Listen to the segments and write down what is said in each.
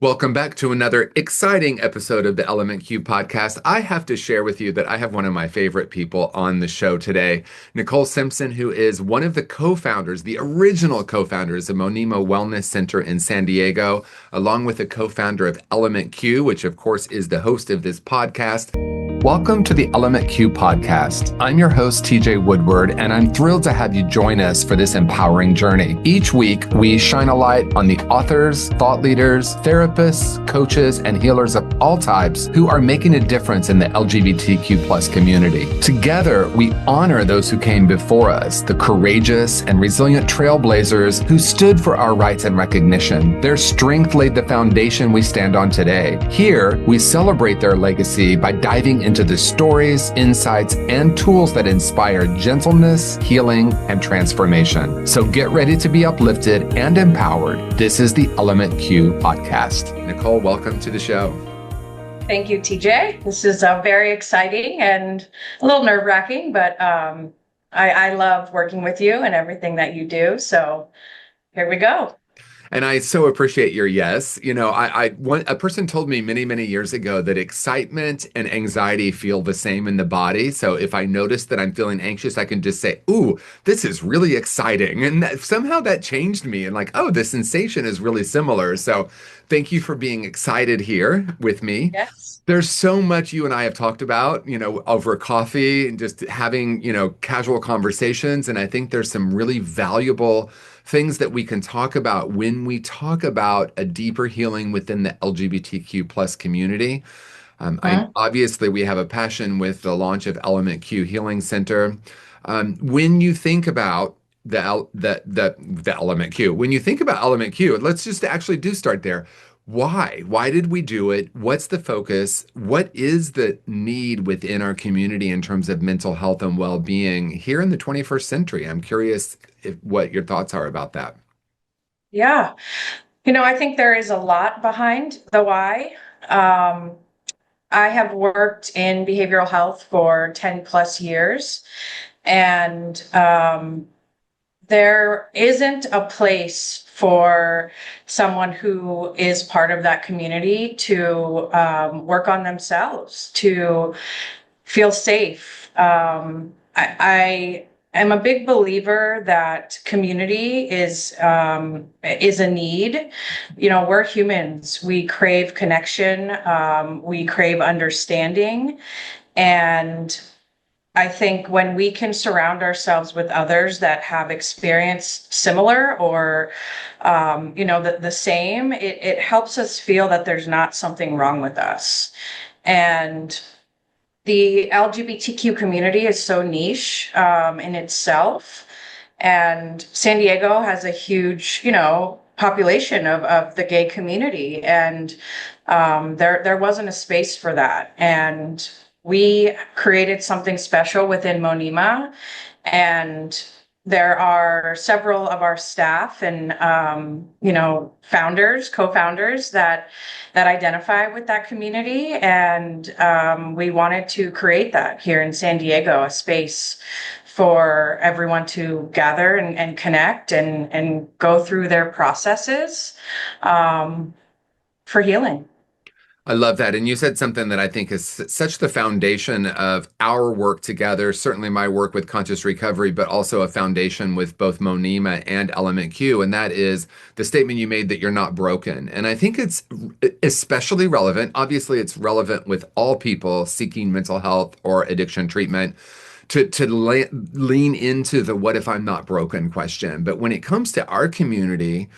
Welcome back to another exciting episode of the Element Q podcast. I have to share with you that I have one of my favorite people on the show today, Nicole Simpson, who is one of the co-founders, the original co-founders of Monima Wellness Center in San Diego, along with the co-founder of Element Q, which of course is the host of this podcast. Welcome to the Element Q podcast. I'm your host, TJ Woodward, and I'm thrilled to have you join us for this empowering journey. Each week, we shine a light on the authors, thought leaders, therapists, coaches, and healers of all types who are making a difference in the LGBTQ plus community. Together, we honor those who came before us, the courageous and resilient trailblazers who stood for our rights and recognition. Their strength laid the foundation we stand on today. Here, we celebrate their legacy by diving into the stories, insights, and tools that inspire gentleness, healing, and transformation. So get ready to be uplifted and empowered. This is the Element Q podcast. Nicole, welcome to the show. Thank you, TJ. This is very exciting and a little nerve-wracking, but I love working with you and everything that you do. So here we go. And I so appreciate your yes. You know, a person told me many, many years ago that excitement and anxiety feel the same in the body. So if I notice that I'm feeling anxious, I can just say, "Ooh, this is really exciting." And somehow that changed me. And like, oh, the sensation is really similar. So thank you for being excited here with me. Yes. There's so much you and I have talked about, over coffee and just having, casual conversations. And I think there's some really valuable things that we can talk about when we talk about a deeper healing within the LGBTQ plus community. Obviously, we have a passion with the launch of Element Q Healing Center. When you think about the Element Q, when you think about Element Q, let's just actually do start there. Why? Why did we do it? What's the focus? What is the need within our community in terms of mental health and well-being here in the 21st century? I'm curious what your thoughts are about that. Yeah. I think there is a lot behind the why. I have worked in behavioral health for 10 plus years, and there isn't a place for someone who is part of that community to work on themselves, to feel safe. I am a big believer that community is a need. We're humans. We crave connection. We crave understanding, and I think when we can surround ourselves with others that have experienced similar or, the same, it helps us feel that there's not something wrong with us. And the LGBTQ community is so niche in itself. And San Diego has a huge, population of the gay community. And there wasn't a space for that. And we created something special within Monima, and there are several of our staff and founders, co-founders that identify with that community, and we wanted to create that here in San Diego, a space for everyone to gather and connect and go through their processes for healing. I love that. And you said something that I think is such the foundation of our work together, certainly my work with conscious recovery, but also a foundation with both Monima and Element Q. And that is the statement you made that you're not broken. And I think it's especially relevant. Obviously, it's relevant with all people seeking mental health or addiction treatment to lean into the what if I'm not broken question. But when it comes to our community,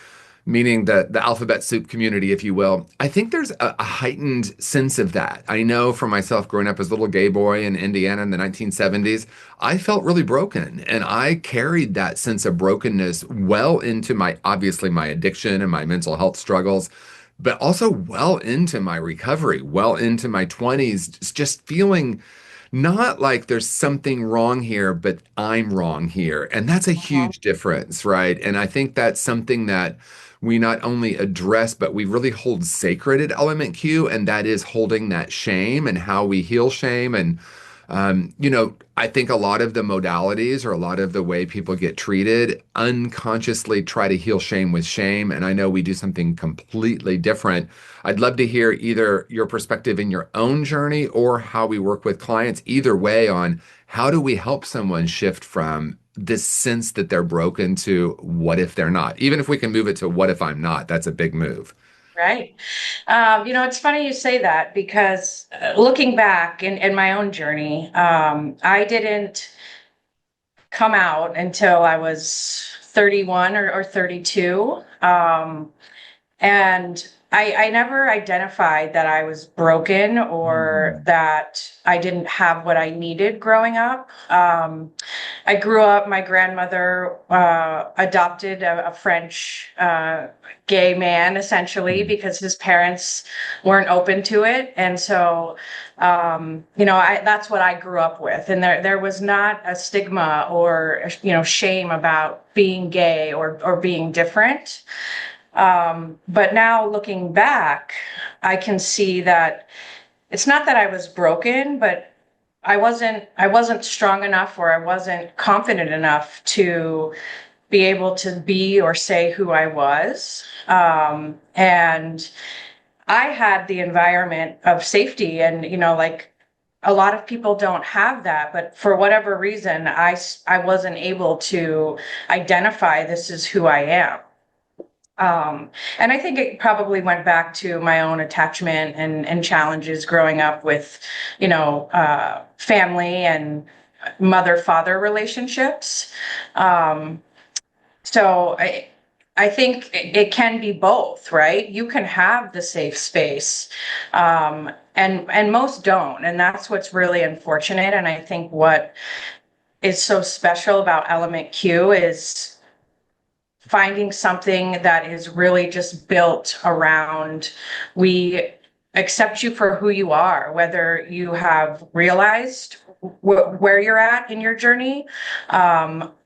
meaning the alphabet soup community, if you will, I think there's a heightened sense of that. I know for myself, growing up as a little gay boy in Indiana in the 1970s, I felt really broken. And I carried that sense of brokenness well into obviously my addiction and my mental health struggles, but also well into my recovery, well into my 20s, just feeling not like there's something wrong here, but I'm wrong here. And that's a huge difference, right? And I think that's something that we not only address, but we really hold sacred at Element Q, and that is holding that shame and how we heal shame. And I think a lot of the modalities or a lot of the way people get treated unconsciously try to heal shame with shame. And I know we do something completely different. I'd love to hear either your perspective in your own journey or how we work with clients, either way, on how do we help someone shift from this sense that they're broken to what if they're not? Even if we can move it to what if I'm not, that's a big move. Right. It's funny you say that because looking back in my own journey, I didn't come out until I was 31 or 32. And I never identified that I was broken or Mm. that I didn't have what I needed growing up. I grew up, my grandmother adopted a French gay man essentially Mm. because his parents weren't open to it. And so, that's what I grew up with. And there was not a stigma or, shame about being gay or being different. But now looking back, I can see that it's not that I was broken, but I wasn't strong enough or I wasn't confident enough to be able to be or say who I was. And I had the environment of safety and, like a lot of people don't have that, but for whatever reason, I wasn't able to identify this is who I am. And I think it probably went back to my own attachment and challenges growing up with, family and mother-father relationships. Um, so I think it can be both, right? You can have the safe space, and most don't, and that's what's really unfortunate. And I think what is so special about Element Q is finding something that is really just built around we accept you for who you are, whether you have realized where you're at in your journey,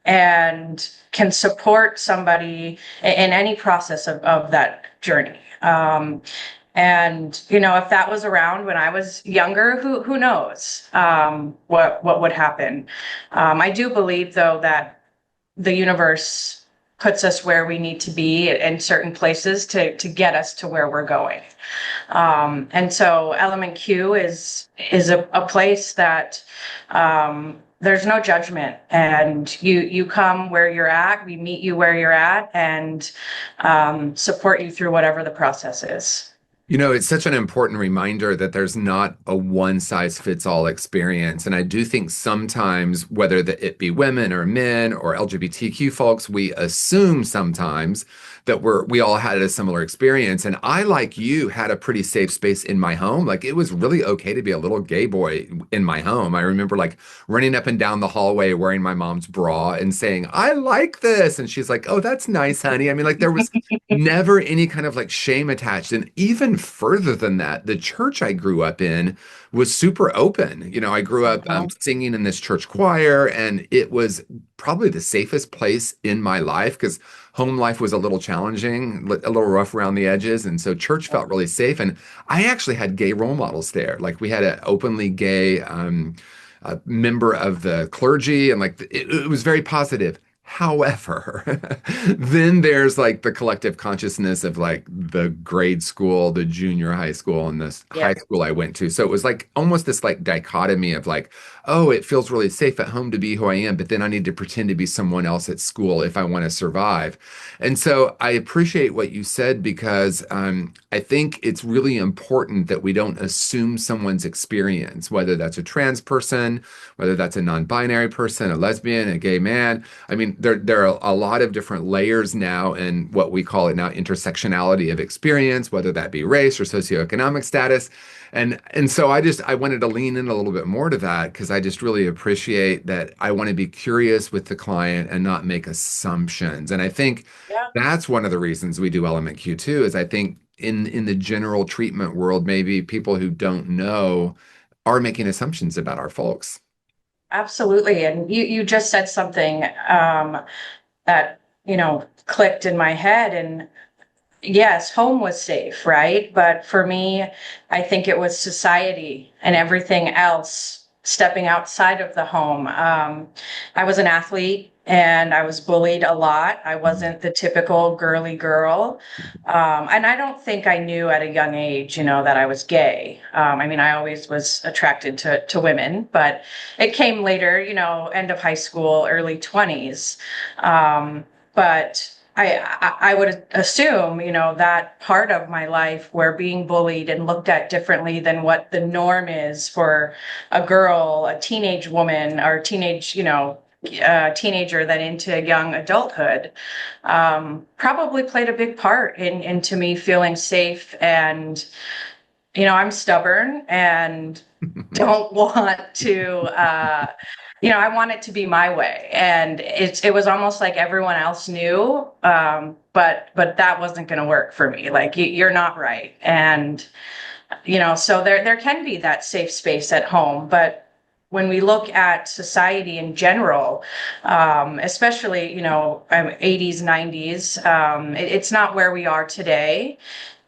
and can support somebody in any process of that journey. And if that was around when I was younger, who knows what would happen. I do believe though that the universe puts us where we need to be in certain places to get us to where we're going. And so Element Q is a place that there's no judgment, and you come where you're at. We meet you where you're at, and support you through whatever the process is. It's such an important reminder that there's not a one size fits all experience. And I do think sometimes, whether it be women or men or LGBTQ folks, we assume sometimes that we all had a similar experience. And I, like you, had a pretty safe space in my home. Like it was really okay to be a little gay boy in my home. I remember like running up and down the hallway wearing my mom's bra and saying, I like this. And she's like, oh, that's nice, honey. I mean, like there was never any kind of like shame attached. And even further than that, the church I grew up in was super open. I grew up Mhm. singing in this church choir, and it was probably the safest place in my life because home life was a little challenging, a little rough around the edges. And so church felt really safe. And I actually had gay role models there. Like we had an openly gay member of the clergy, and like it was very positive. However, then there's like the collective consciousness of like the grade school, the junior high school, and this Yeah. high school I went to. So it was like almost this like dichotomy of like, oh, it feels really safe at home to be who I am, but then I need to pretend to be someone else at school if I want to survive. And so I appreciate what you said because I think it's really important that we don't assume someone's experience, whether that's a trans person, whether that's a non-binary person, a lesbian, a gay man. I mean, there are a lot of different layers now in what we call it now intersectionality of experience, whether that be race or socioeconomic status. And so I wanted to lean in a little bit more to that because I just really appreciate that I want to be curious with the client and not make assumptions. And I think Yeah. that's one of the reasons we do Element Q too, is I think in the general treatment world, maybe people who don't know are making assumptions about our folks. Absolutely. And you just said something that, clicked in my head. And yes, home was safe, right? But for me, I think it was society and everything else stepping outside of the home. I was an athlete and I was bullied a lot. I wasn't the typical girly girl. And I don't think I knew at a young age, that I was gay. I mean, I always was attracted to women, but it came later, end of high school, early 20s. But I would assume, that part of my life where being bullied and looked at differently than what the norm is for a girl, a teenage woman, or teenage, teenager then into young adulthood, probably played a big part into me feeling safe. And, I'm stubborn and don't want to, I want it to be my way. And it was almost like everyone else knew, but that wasn't going to work for me. Like, you're not right. And, so there can be that safe space at home, but when we look at society in general, especially, 80s, 90s, it's not where we are today.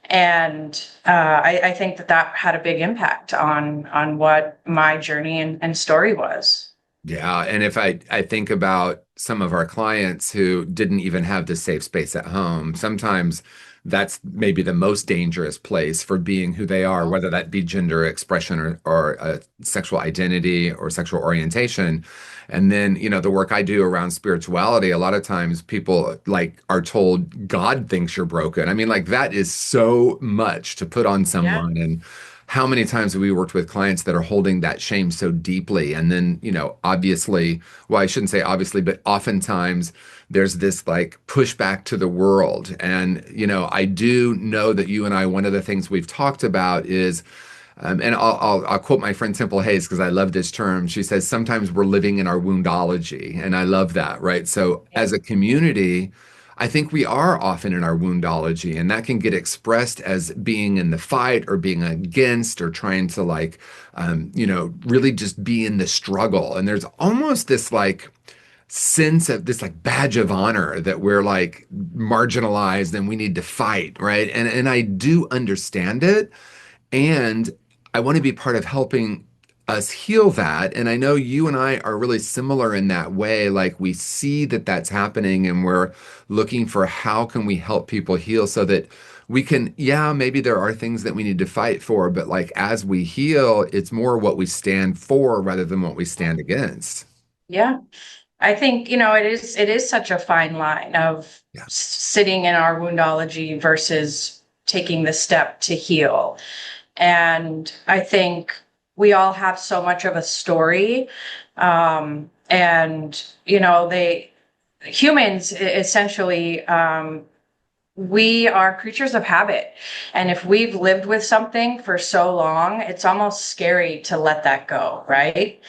And I think that had a big impact on what my journey and story was. Yeah, and if I think about some of our clients who didn't even have the safe space at home, sometimes that's maybe the most dangerous place for being who they are, whether that be gender expression or sexual identity or sexual orientation. And then, the work I do around spirituality, a lot of times people like are told God thinks you're broken. I mean, like that is so much to put on Yeah. someone. And how many times have we worked with clients that are holding that shame so deeply? And then, obviously, well, I shouldn't say obviously, but oftentimes there's this like pushback to the world. And, I do know that you and I, one of the things we've talked about is, and I'll quote my friend Temple Hayes because I love this term. She says, sometimes we're living in our woundology. And I love that, right? So Yeah. as a community, I think we are often in our woundology, and that can get expressed as being in the fight or being against or trying to like, really just be in the struggle. And there's almost this like sense of this like badge of honor that we're like marginalized and we need to fight, right? And I do understand it. And I want to be part of helping us heal that. And I know you and I are really similar in that way. Like we see that that's happening and we're looking for how can we help people heal so that we can, yeah, maybe there are things that we need to fight for, but like as we heal, it's more what we stand for rather than what we stand against. Yeah. I think, it is such a fine line of Yeah. sitting in our woundology versus taking the step to heal. And I think we all have so much of a story. And, humans essentially, we are creatures of habit. And if we've lived with something for so long, it's almost scary to let that go, right?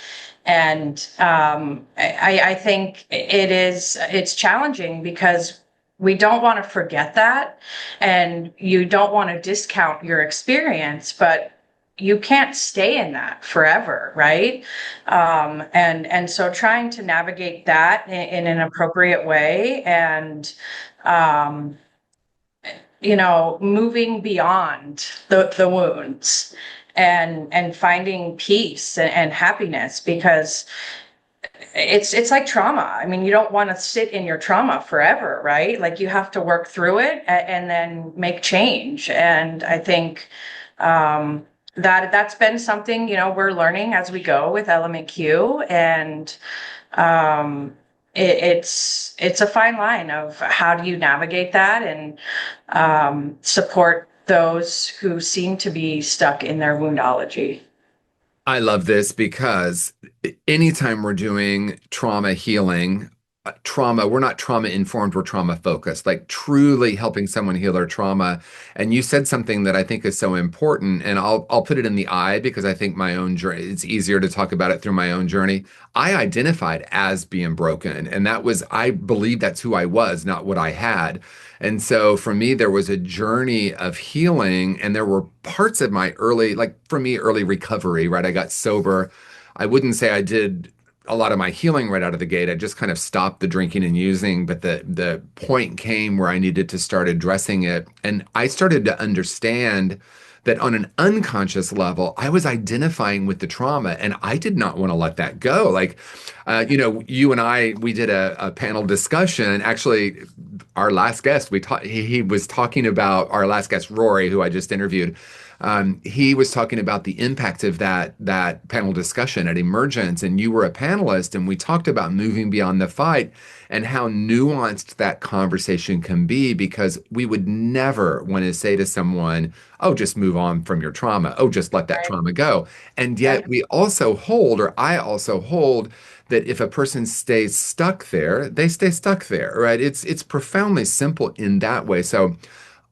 And I think it's challenging because we don't want to forget that, and you don't want to discount your experience, but you can't stay in that forever, right? And so trying to navigate that in an appropriate way, and um, moving beyond the wounds and finding peace and happiness, because it's like trauma. I mean, you don't want to sit in your trauma forever, right? Like you have to work through it and then make change. And I think that's been something, we're learning as we go with Element Q. And um, it's a fine line of how do you navigate that and support those who seem to be stuck in their woundology. I love this because anytime we're doing trauma healing, we're not trauma informed, we're trauma focused, like truly helping someone heal their trauma. And you said something that I think is so important, and I'll put it in the I because I think my own journey, it's easier to talk about it through my own journey. I identified as being broken, and I believe that's who I was, not what I had. And so for me, there was a journey of healing, and there were parts of my early, like for me, early recovery, right? I got sober. I wouldn't say I did a lot of my healing right out of the gate. I just kind of stopped the drinking and using, but the point came where I needed to start addressing it. And I started to understand that on an unconscious level, I was identifying with the trauma and I did not want to let that go. Like, you and I, we did a panel discussion. Actually, our last guest, he was talking about our last guest, Rory, who I just interviewed. He was talking about the impact of that panel discussion at Emergence, and you were a panelist, and we talked about moving beyond the fight and how nuanced that conversation can be because we would never want to say to someone, oh, just move on from your trauma. Oh, just let that Right. trauma go. And Right. yet we also hold, or I also hold, that if a person stays stuck there, they stay stuck there, right? It's profoundly simple in that way. So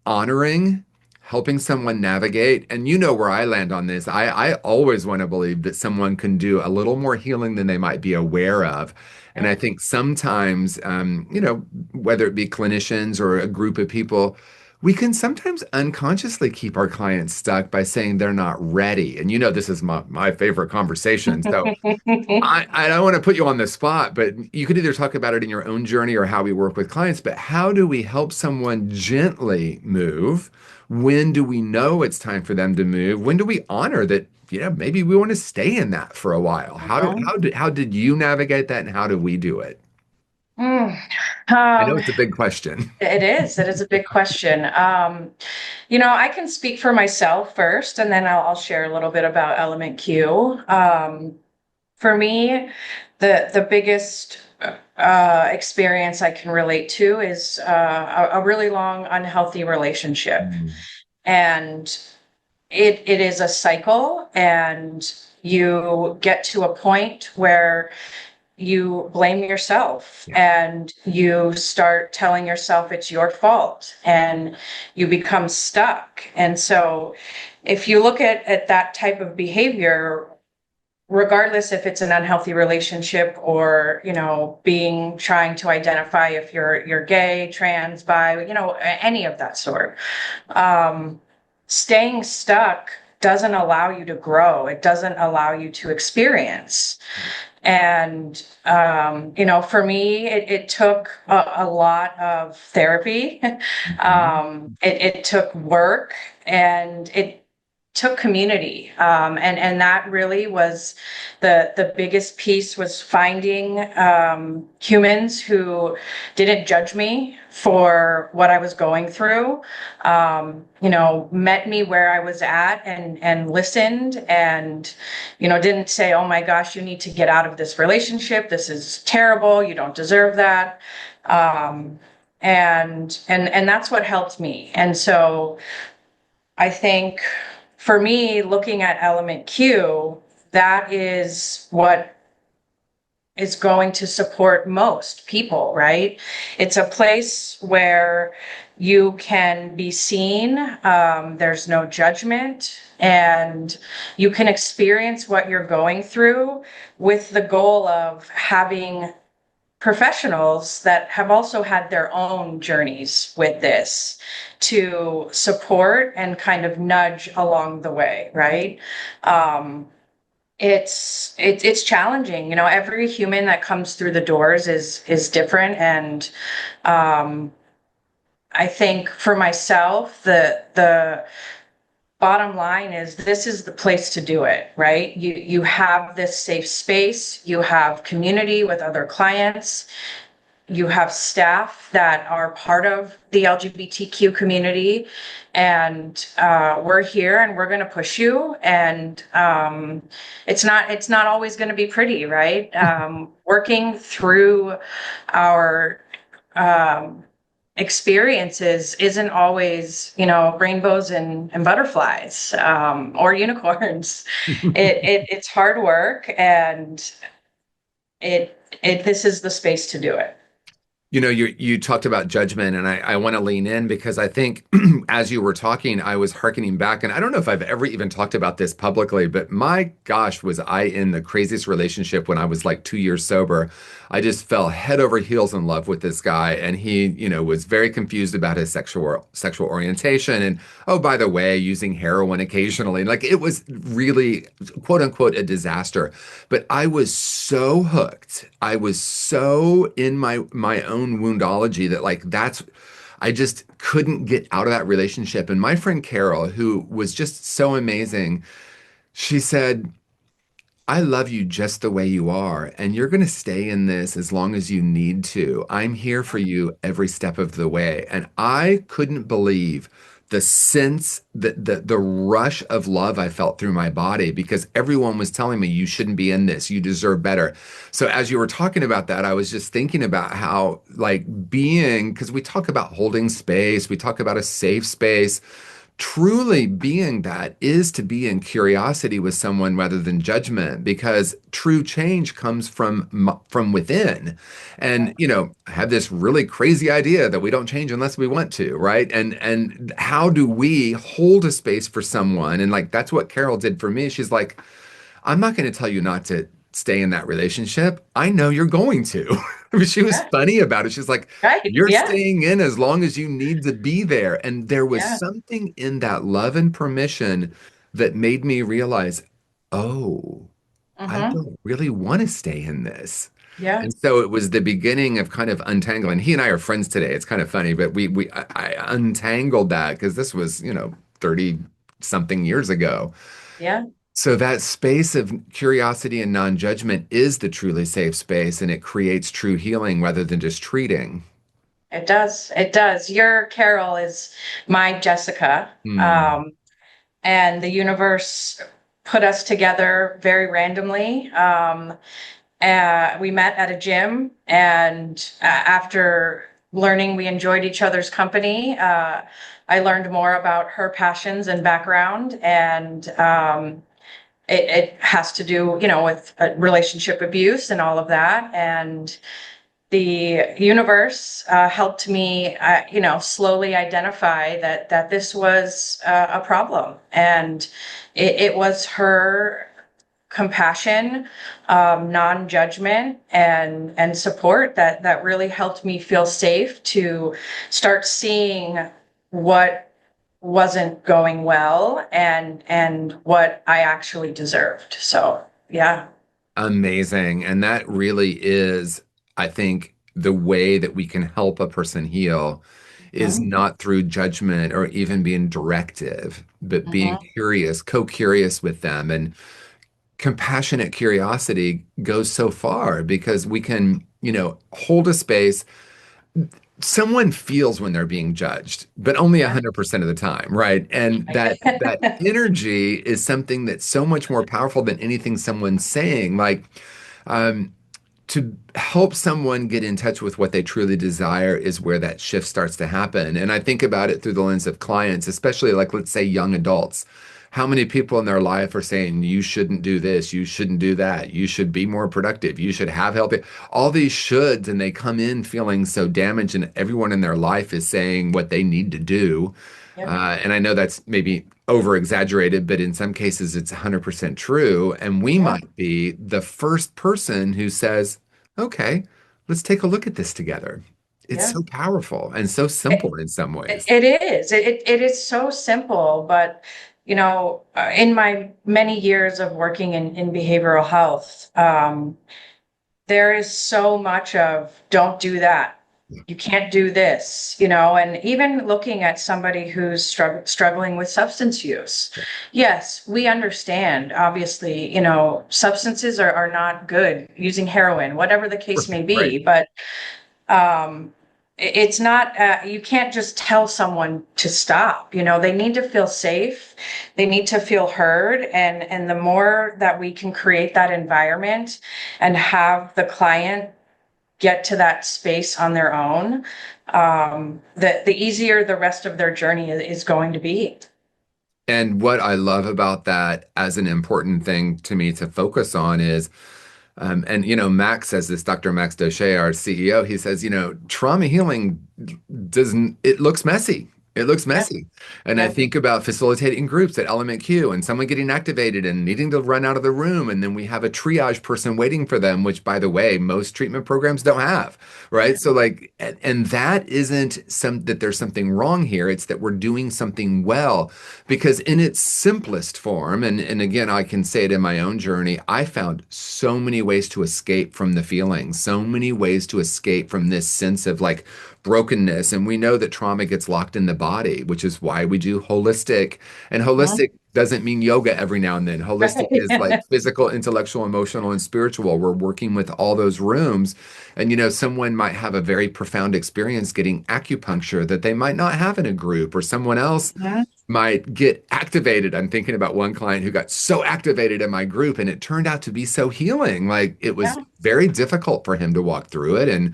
honoring, helping someone navigate, and you know where I land on this. I always want to believe that someone can do a little more healing than they might be aware of. And I think sometimes, whether it be clinicians or a group of people, we can sometimes unconsciously keep our clients stuck by saying they're not ready. And this is my favorite conversation. So I don't want to put you on the spot, but you could either talk about it in your own journey or how we work with clients. But how do we help someone gently move? When do we know it's time for them to move? When do we honor that, maybe we want to stay in that for a while? Mhm. How did you navigate that and how do we do it? Mm. I know Um, it's a big question. it is. It is a big question. I can speak for myself first, and then I'll share a little bit about Element Q. For me, the biggest experience I can relate to is a really long unhealthy relationship, Mm. and it is a cycle, and you get to a point where you blame yourself Yeah. and you start telling yourself it's your fault and you become stuck. And so if you look at that type of behavior, regardless if it's an unhealthy relationship or, being trying to identify if you're gay, trans, bi, any of that sort, um, staying stuck doesn't allow you to grow. It doesn't allow you to experience. And, for me, it took a lot of therapy. Mhm. It took work and it took community. And that really was the biggest piece was finding humans who didn't judge me for what I was going through, met me where I was at and listened and, didn't say, oh my gosh, you need to get out of this relationship. This is terrible. You don't deserve that. And that's what helped me. And so I think for me, looking at Element Q, that is what is going to support most people, right? It's a place where you can be seen, there's no judgment, and you can experience what you're going through with the goal of having professionals that have also had their own journeys with this to support and kind of nudge along the way, right? Um, it's challenging. Every human that comes through the doors is different, and um, I think for myself, the bottom line is this is the place to do it, right? You have this safe space, you have community with other clients, you have staff that are part of the LGBTQ community, and we're here and we're going to push you. And it's not always going to be pretty, right? Working through our um, experiences isn't always, rainbows and butterflies or unicorns. It's hard work, and this is the space to do it. You talked about judgment, and I want to lean in because I think as you were talking, I was hearkening back, and I don't know if I've ever even talked about this publicly, but my gosh, was I in the craziest relationship when I was like 2 years sober. I just fell head over heels in love with this guy, and he, was very confused about his sexual orientation, and oh, by the way, using heroin occasionally. Like it was really, quote unquote, a disaster. But I was so hooked. I was so in my own woundology that like I just couldn't get out of that relationship. And my friend Carol, who was just so amazing, she said, I love you just the way you are, and you're going to stay in this as long as you need to. I'm here for you every step of the way. And I couldn't believe the sense that the rush of love I felt through my body because everyone was telling me you shouldn't be in this, you deserve better. So as you were talking about that, I was just thinking about how like being, because we talk about holding space, we talk about a safe space. Truly being that is to be in curiosity with someone rather than judgment, because true change comes from within. Yeah. And I have this really crazy idea that we don't change unless we want to, right? And how do we hold a space for someone? And like that's what Carol did for me. She's like, I'm not going to tell you not to stay in that relationship. I know you're going to. She was Yeah. funny about it. She's like, Right. you're Yeah. staying in as long as you need to be there. And there was Yeah. something in that love and permission that made me realize, oh, I Mm-hmm. don't really want to stay in this. Yeah. And so it was the beginning of kind of untangling. He and I are friends today. It's kind of funny, but I untangled that because this was, 30 something years ago. Yeah. So that space of curiosity and non-judgment is the truly safe space, and it creates true healing rather than just treating. It does. It does. Your Carol is my Jessica. Hmm. And the universe put us together very randomly. We met at a gym, and after learning we enjoyed each other's company, I learned more about her passions and background, and it has to do, with relationship abuse and all of that. And the universe helped me, slowly identify that this was a problem, and it was her compassion, non-judgment, and support that really helped me feel safe to start seeing what wasn't going well and what I actually deserved. So yeah. Amazing. And that really is, I think, the way that we can help a person heal is Mhm. not through judgment or even being directive, but being Mhm. curious, co-curious with them. And compassionate curiosity goes so far because we can, hold a space. Someone feels when they're being judged, but only Yeah. 100% of the time, right? And that energy is something that's so much more powerful than anything someone's saying. Like, um, to help someone get in touch with what they truly desire is where that shift starts to happen. And I think about it through the lens of clients, especially like, let's say, young adults. How many people in their life are saying, you shouldn't do this, you shouldn't do that, you should be more productive, you should have healthy, all these shoulds, and they come in feeling so damaged, and everyone in their life is saying what they need to do. Yep. And I know that's maybe over exaggerated, but in some cases it's 100% true. And we Yeah. might be the first person who says, okay, let's take a look at this together. It's Yeah. so powerful and so It, simple in some ways. it is. It is so simple, but in my many years of working in behavioral health, there is so much of don't do that. You can't do this, and even looking at somebody who's struggling with substance use. Yes, we understand, obviously, substances are not good, using heroin, whatever the case may Right. be, but um, it's not, you can't just tell someone to stop. They need to feel safe. They need to feel heard. And the more that we can create that environment and have the client get to that space on their own, the easier the rest of their journey is going to be. And what I love about that as an important thing to me to focus on is, and Max says this, Dr. Max Doche, our CEO, he says, trauma healing doesn't, it looks messy. It looks Yeah, messy. And I yeah, think about facilitating groups at Element Q and someone getting activated and needing to run out of the room. And then we have a triage person waiting for them, which, by the way, most treatment programs don't have. Right. So, like, and that isn't that there's something wrong here. It's that we're doing something well because, in its simplest form, and again, I can say it in my own journey, I found so many ways to escape from the feelings, so many ways to escape from this sense of like, brokenness. And we know that trauma gets locked in the body, which is why we do holistic. And mhm. holistic doesn't mean yoga every now and then. Holistic is like Right. physical, intellectual, emotional, and spiritual. We're working with all those rooms. And, someone might have a very profound experience getting acupuncture that they might not have in a group, or someone else Mhm. might get activated. I'm thinking about one client who got so activated in my group, and it turned out to be so healing. Like it was Yeah, very difficult for him to walk through it. And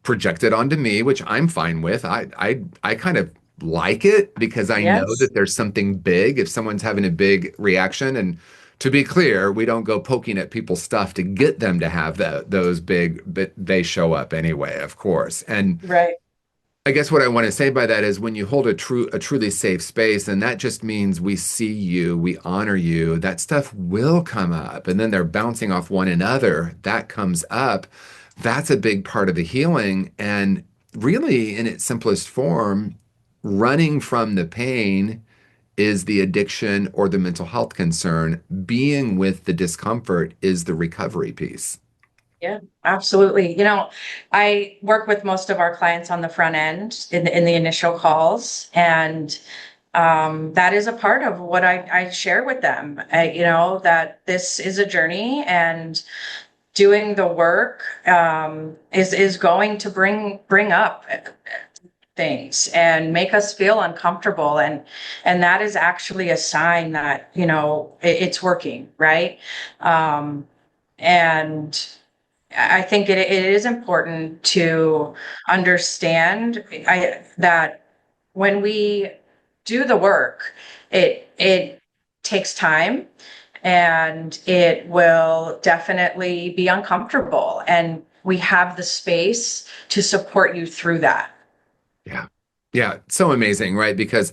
projected onto me, which I'm fine with. I kind of like it because I know yes, that there's something big if someone's having a big reaction. And to be clear, we don't go poking at people's stuff to get them to have those big, but they show up anyway, of course. And right. I guess what I want to say by that is when you hold a truly safe space, and that just means we see you, we honor you, that stuff will come up, and then they're bouncing off one another. That comes up. That's a big part of the healing. And really, in its simplest form, running from the pain is the addiction or the mental health concern. Being with the discomfort is the recovery piece. Yeah, absolutely. I work with most of our clients on the front end in the initial calls, and that is a part of what I share with them. That this is a journey, and doing the work is going to bring up things and make us feel uncomfortable, and that is actually a sign that it's working, right? Um, and I think it is important to understand that when we do the work, it takes time, and it will definitely be uncomfortable. And we have the space to support you through that. Yeah. Yeah. So amazing, right? Because,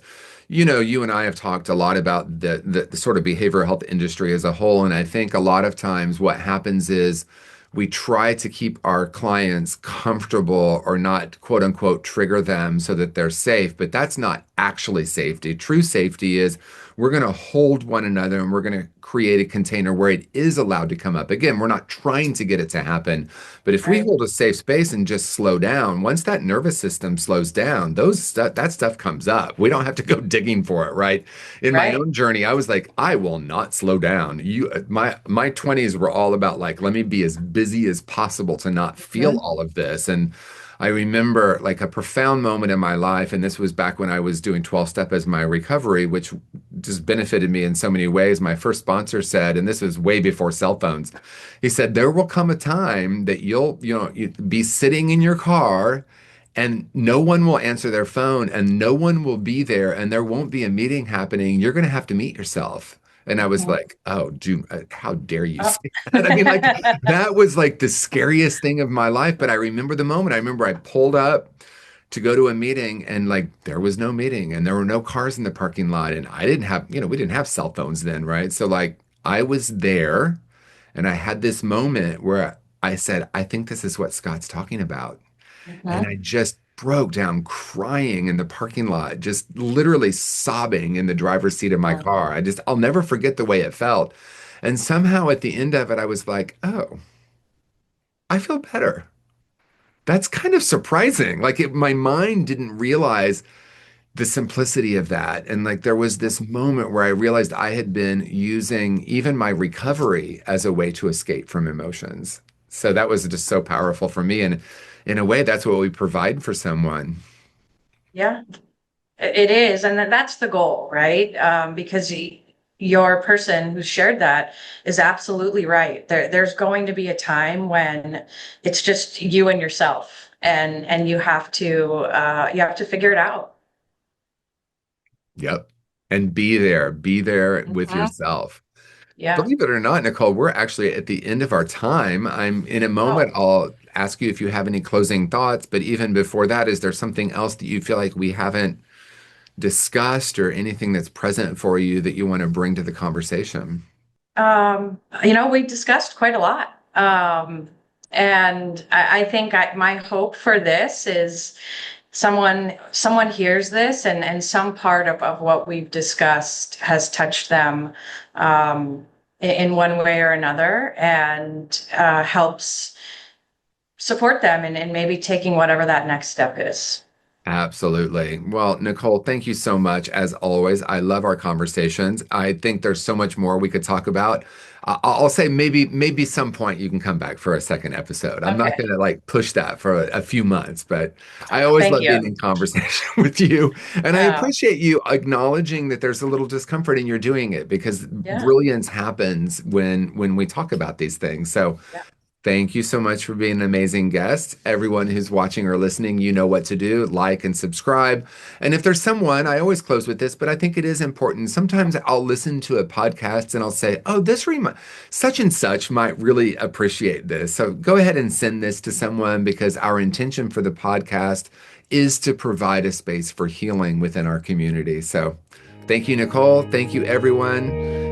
you and I have talked a lot about the sort of behavioral health industry as a whole. And I think a lot of times what happens is we try to keep our clients comfortable or not, quote unquote, trigger them so that they're safe. But that's not actually safety. True safety is we're going to hold one another and we're going to create a container where it is allowed to come up. Again, we're not trying to get it to happen. But if we Right. hold a safe space and just slow down, once that nervous system slows down, that stuff comes up. We don't have to go digging for it, right? In my Right. own journey, I was like, I will not slow down. My 20s were all about like, let me be as busy as possible to not feel Mhm. all of this. And I remember like a profound moment in my life, and this was back when I was doing 12 step as my recovery, which just benefited me in so many ways. My first sponsor said, and this was way before cell phones, he said, there will come a time that you'll be sitting in your car and no one will answer their phone and no one will be there and there won't be a meeting happening. You're going to have to meet yourself. And I was Mhm. like, oh, dude, how dare you Oh. say that? I mean, like, that was like the scariest thing of my life. But I remember the moment. I remember I pulled up to go to a meeting and like there was no meeting and there were no cars in the parking lot. And I didn't have, we didn't have cell phones then, right? So, like, I was there and I had this moment where I said, I think this is what Scott's talking about. And Mhm. I just broke down crying in the parking lot, just literally sobbing in the driver's seat of my car. I'll never forget the way it felt. And somehow at the end of it, I was like, oh, I feel better. That's kind of surprising. Like my mind didn't realize the simplicity of that. And like there was this moment where I realized I had been using even my recovery as a way to escape from emotions. So that was just so powerful for me. And in a way, that's what we provide for someone. Yeah. It is, and that's the goal, right? Because your person who shared that is absolutely right. There's going to be a time when it's just you and yourself, and you have to figure it out. Yep. And be there with Mhm. yourself. Yeah. Believe it or not, Nicole, we're actually at the end of our time. I'm in a moment, Oh, I'll ask you if you have any closing thoughts, but even before that, is there something else that you feel like we haven't discussed or anything that's present for you that you want to bring to the conversation? We discussed quite a lot. And I think my hope for this is someone hears this and some part of what we've discussed has touched them in one way or another, and helps support them in maybe taking whatever that next step is. Absolutely. Well, Nicole, thank you so much. As always, I love our conversations. I think there's so much more we could talk about. I'll say maybe some point you can come back for a second episode. I'm not Okay. going to like push that for a few months, but I always Thank love you. being in conversation with you. And I Yeah. appreciate you acknowledging that there's a little discomfort in your doing it, because Yeah. brilliance happens when we talk about these things. So Yeah. thank you so much for being an amazing guest. Everyone who's watching or listening, you know what to do. Like and subscribe. And if there's someone, I always close with this, but I think it is important. Sometimes I'll listen to a podcast and I'll say, oh, such and such might really appreciate this. So go ahead and send this to someone, because our intention for the podcast is to provide a space for healing within our community. So thank you, Nicole. Thank you, everyone.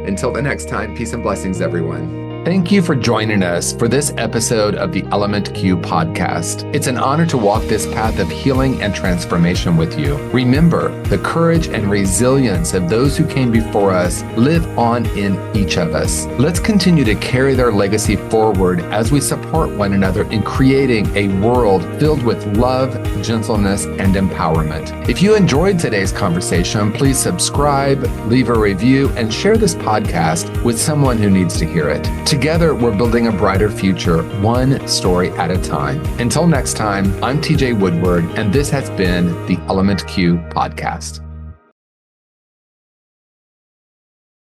Until the next time, peace and blessings, everyone. Thank you for joining us for this episode of the Element Q podcast. It's an honor to walk this path of healing and transformation with you. Remember, the courage and resilience of those who came before us live on in each of us. Let's continue to carry their legacy forward as we support one another in creating a world filled with love, gentleness, and empowerment. If you enjoyed today's conversation, please subscribe, leave a review, and share this podcast with someone who needs to hear it. Together, we're building a brighter future, one story at a time. Until next time, I'm TJ Woodward, and this has been the Element Q podcast.